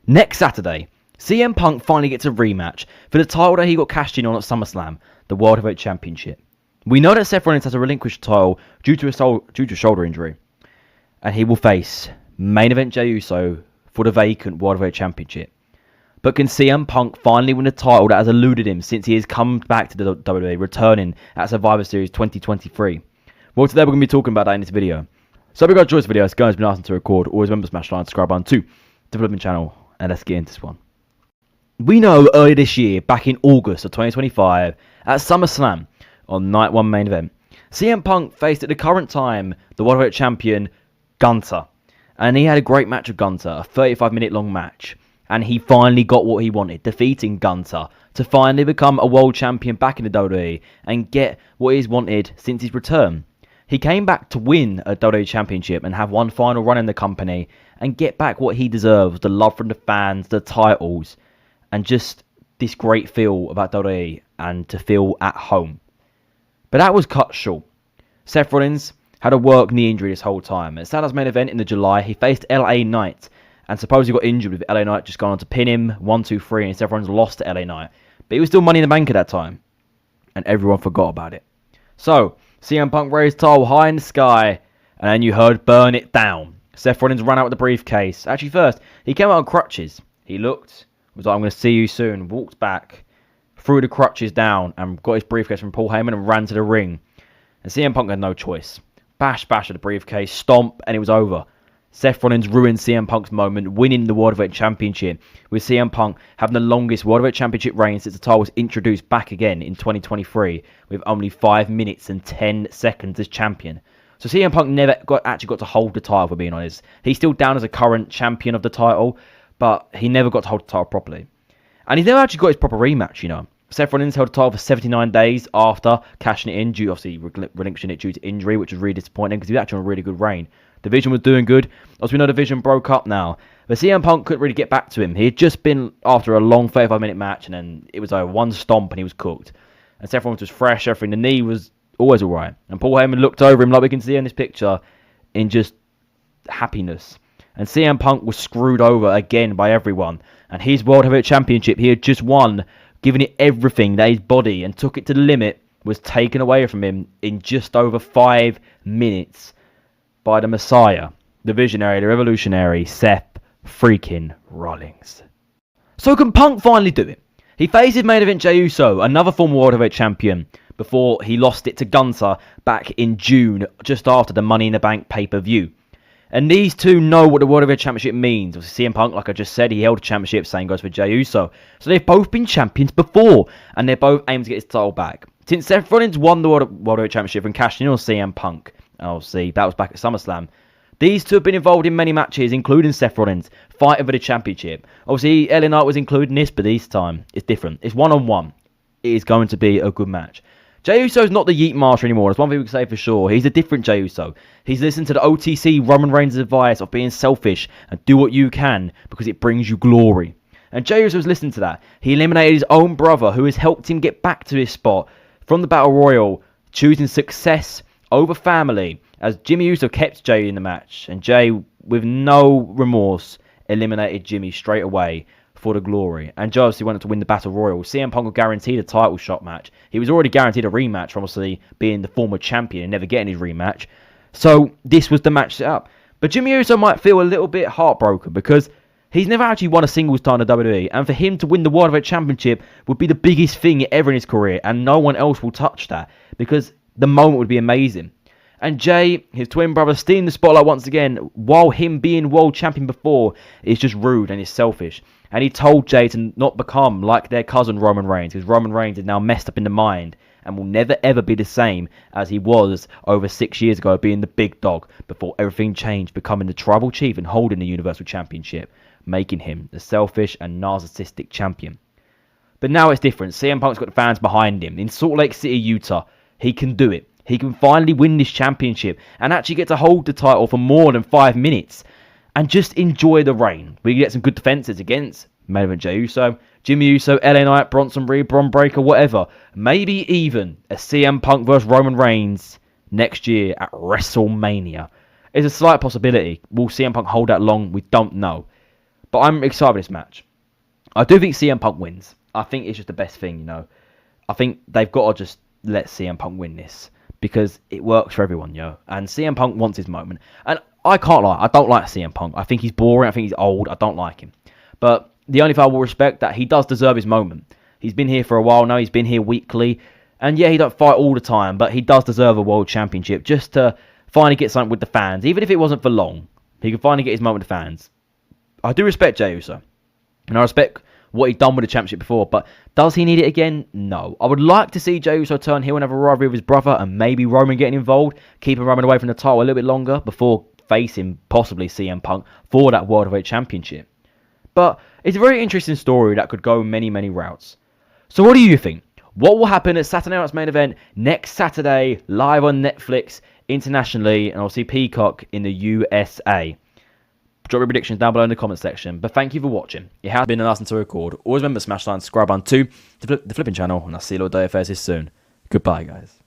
Next Saturday, CM Punk finally gets a rematch for the title that he got cashed in on at SummerSlam, the World Heavyweight Championship. We know that Seth Rollins has a relinquished title due to a shoulder injury, and he will face main event Jey Uso for the vacant World Heavyweight Championship. But can CM Punk finally win a title that has eluded him since he has come back to the WWE, returning at Survivor Series 2023? Well, today we're going to be talking about that in this video. So if you guys enjoyed this video, it's going to be nice to record. Always remember to smash the like and subscribe button to the development channel, and let's get into this one. We know earlier this year, back in August of 2025, at SummerSlam, on Night 1 main event, CM Punk faced at the current time the World Heavyweight Champion, Gunther. And he had a great match with Gunther, a 35-minute long match. And he finally got what he wanted, defeating Gunther to finally become a world champion back in the WWE and get what he's wanted since his return. He came back to win a WWE Championship and have one final run in the company and get back what he deserves, the love from the fans, the titles, and just this great feel about WWE and to feel at home. But that was cut short. Seth Rollins had a work knee injury this whole time. At Saturday's main event in the July, he faced LA Knight and supposedly got injured with LA Knight just gone on to pin him 1-2-3, and Seth Rollins lost to LA Knight. But he was still Money in the Bank at that time, and everyone forgot about it. So CM Punk raised title high in the sky, and then you heard "Burn It Down." Seth Rollins ran out with the briefcase. Actually, first he came out on crutches. He looked, was like, "I'm going to see you soon." Walked back, threw the crutches down, and got his briefcase from Paul Heyman and ran to the ring. And CM Punk had no choice. Bash at the briefcase, stomp, and it was over. Seth Rollins ruined CM Punk's moment, winning the World Heavyweight Championship, with CM Punk having the longest World Heavyweight Championship reign since the title was introduced back again in 2023, with only 5 minutes and 10 seconds as champion. So CM Punk never actually got to hold the title, for being honest. He's still down as a current champion of the title, but he never got to hold the title properly. And he's never actually got his proper rematch, you know. Seth Rollins held the title for 79 days after cashing it in, obviously relinquishing it due to injury, which was really disappointing because he was actually on a really good reign. Division was doing good. As we know, the division broke up now. But CM Punk couldn't really get back to him. He had just been after a long 35-minute match, and then it was over one stomp and he was cooked. And Seth Rollins was fresh, everything. The knee was always alright. And Paul Heyman looked over him, like we can see in this picture, in just happiness. And CM Punk was screwed over again by everyone. And his World Heavyweight Championship he had just won, giving it everything that his body and took it to the limit, was taken away from him in just over 5 minutes by the Messiah, the visionary, the revolutionary, Seth freaking Rollins. So can Punk finally do it? He faces main event Jey Uso, another former World Heavyweight Champion, before he lost it to Gunther back in June, just after the Money in the Bank pay-per-view. And these two know what the World Heavyweight Championship means. Obviously, CM Punk, like I just said, he held a championship, same goes for Jey Uso. So they've both been champions before, and they're both aiming to get his title back. Since Seth Rollins won the World Heavyweight Championship and cashed in on CM Punk, obviously that was back at SummerSlam, these two have been involved in many matches, including Seth Rollins fighting for the championship. Obviously, LA Knight was included in this, but this time it's different. It's one-on-one. It is going to be a good match. Jey Uso's not the Yeet Master anymore. That's one thing we can say for sure. He's a different Jey Uso. He's listened to the OTC Roman Reigns' advice of being selfish and do what you can because it brings you glory. And Jey Uso's listened to that. He eliminated his own brother, who has helped him get back to his spot from the Battle Royal, choosing success over family, as Jimmy Uso kept Jey in the match, and Jey, with no remorse, eliminated Jimmy straight away for the glory. And Jey obviously went on to win the Battle Royal. CM Punk was guaranteed a title shot match. He was already guaranteed a rematch from obviously being the former champion and never getting his rematch. So this was the match set up. But Jimmy Uso might feel a little bit heartbroken because he's never actually won a singles title in the WWE, and for him to win the World Heavyweight Championship would be the biggest thing ever in his career, and no one else will touch that because the moment would be amazing. And Jey, his twin brother, stealing the spotlight once again, while him being world champion before, is just rude and is selfish. And he told Jey to not become like their cousin Roman Reigns, because Roman Reigns is now messed up in the mind and will never ever be the same as he was over 6 years ago, being the big dog, before everything changed, becoming the tribal chief and holding the Universal Championship, making him the selfish and narcissistic champion. But now it's different. CM Punk's got the fans behind him. In Salt Lake City, Utah, he can do it. He can finally win this championship and actually get to hold the title for more than 5 minutes and just enjoy the reign. We get some good defenses against main event Jey Uso, Jimmy Uso, LA Knight, Bronson Reed, Bron Breakker, whatever. Maybe even a CM Punk versus Roman Reigns next year at WrestleMania. It's a slight possibility. Will CM Punk hold that long? We don't know. But I'm excited for this match. I do think CM Punk wins. I think it's just the best thing, you know. I think they've got to just let CM Punk win this because it works for everyone, yo. And CM Punk wants his moment. And I can't lie, I don't like CM Punk. I think he's boring. I think he's old. I don't like him. But the only thing I will respect that he does deserve his moment. He's been here for a while now. He's been here weekly. And yeah, he don't fight all the time, but he does deserve a world championship just to finally get something with the fans. Even if it wasn't for long, he can finally get his moment with the fans. I do respect Jey Uso. And I respect what he'd done with the championship before, but does he need it again? No. I would like to see Jey Uso turn heel and have a rivalry with his brother and maybe Roman getting involved, keeping Roman away from the title a little bit longer before facing possibly CM Punk for that World Heavyweight Championship. But it's a very interesting story that could go many, many routes. So what do you think? What will happen at Saturday Night's Main Event next Saturday, live on Netflix, internationally, and obviously Peacock in the USA? Drop your predictions down below in the comment section. But thank you for watching. It has been a nice one to record. Always remember to smash that subscribe button to the Flipping channel, and I'll see you all day affairs soon. Goodbye, guys.